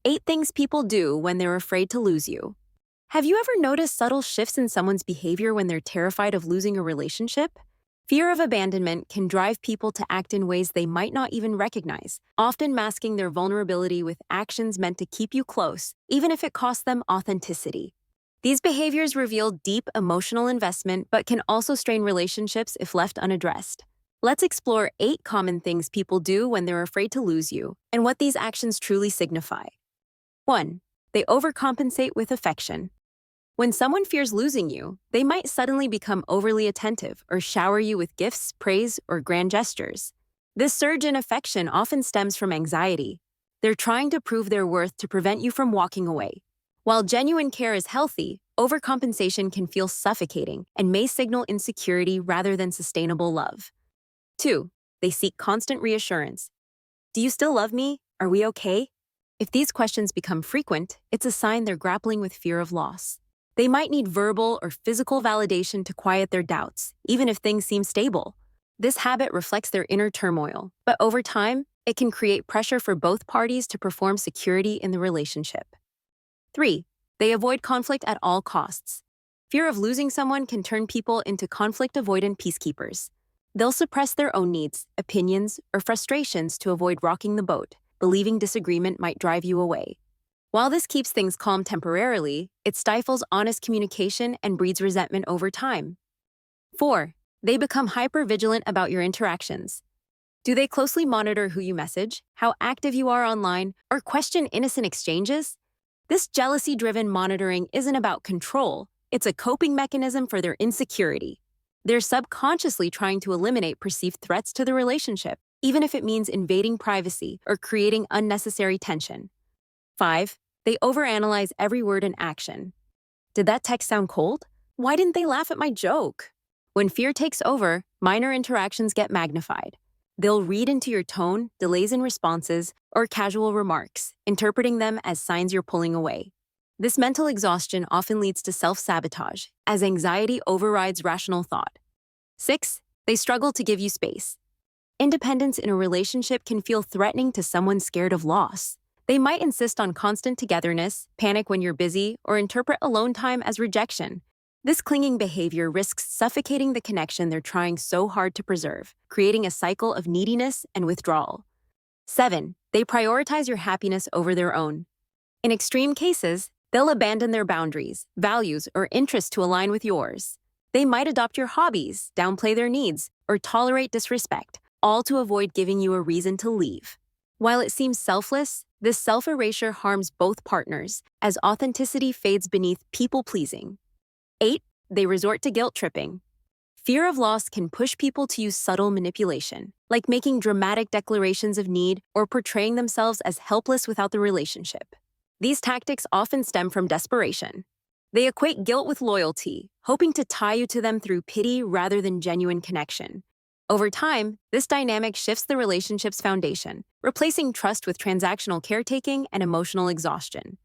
8 things people do when they're afraid to lose you. Have you ever noticed subtle shifts in someone's behavior when they're terrified of losing a relationship? Fear of abandonment can drive people to act in ways they might not even recognize, often masking their vulnerability with actions meant to keep you close, even if it costs them authenticity. These behaviors reveal deep emotional investment but can also strain relationships if left unaddressed. Let's explore 8 common things people do when they're afraid to lose you and what these actions truly signify. 1. They overcompensate with affection. When someone fears losing you, they might suddenly become overly attentive or shower you with gifts, praise, or grand gestures. This surge in affection often stems from anxiety. They're trying to prove their worth to prevent you from walking away. While genuine care is healthy, overcompensation can feel suffocating and may signal insecurity rather than sustainable love. 2. They seek constant reassurance. Do you still love me? Are we okay? If these questions become frequent, it's a sign they're grappling with fear of loss. They might need verbal or physical validation to quiet their doubts, even if things seem stable. This habit reflects their inner turmoil, but over time, it can create pressure for both parties to perform security in the relationship. 3. They avoid conflict at all costs. Fear of losing someone can turn people into conflict-avoidant peacekeepers. They'll suppress their own needs, opinions, or frustrations to avoid rocking the boat, believing disagreement might drive you away. While this keeps things calm temporarily, it stifles honest communication and breeds resentment over time. 4. They become hyper-vigilant about your interactions. Do they closely monitor who you message, how active you are online, or question innocent exchanges? This jealousy-driven monitoring isn't about control, it's a coping mechanism for their insecurity. They're subconsciously trying to eliminate perceived threats to the relationship, even if it means invading privacy or creating unnecessary tension. 5. They overanalyze every word and action. Did that text sound cold? Why didn't they laugh at my joke? When fear takes over, minor interactions get magnified. They'll read into your tone, delays in responses, or casual remarks, interpreting them as signs you're pulling away. This mental exhaustion often leads to self-sabotage, as anxiety overrides rational thought. 6. They struggle to give you space. Independence in a relationship can feel threatening to someone scared of loss. They might insist on constant togetherness, panic when you're busy, or interpret alone time as rejection. This clinging behavior risks suffocating the connection they're trying so hard to preserve, creating a cycle of neediness and withdrawal. 7. They prioritize your happiness over their own. In extreme cases, they'll abandon their boundaries, values, or interests to align with yours. They might adopt your hobbies, downplay their needs, or tolerate disrespect, all to avoid giving you a reason to leave. While it seems selfless, this self-erasure harms both partners, as authenticity fades beneath people-pleasing. 8. They resort to guilt tripping. Fear of loss can push people to use subtle manipulation, like making dramatic declarations of need or portraying themselves as helpless without the relationship. These tactics often stem from desperation. They equate guilt with loyalty, hoping to tie you to them through pity rather than genuine connection. Over time, this dynamic shifts the relationship's foundation, replacing trust with transactional caretaking and emotional exhaustion.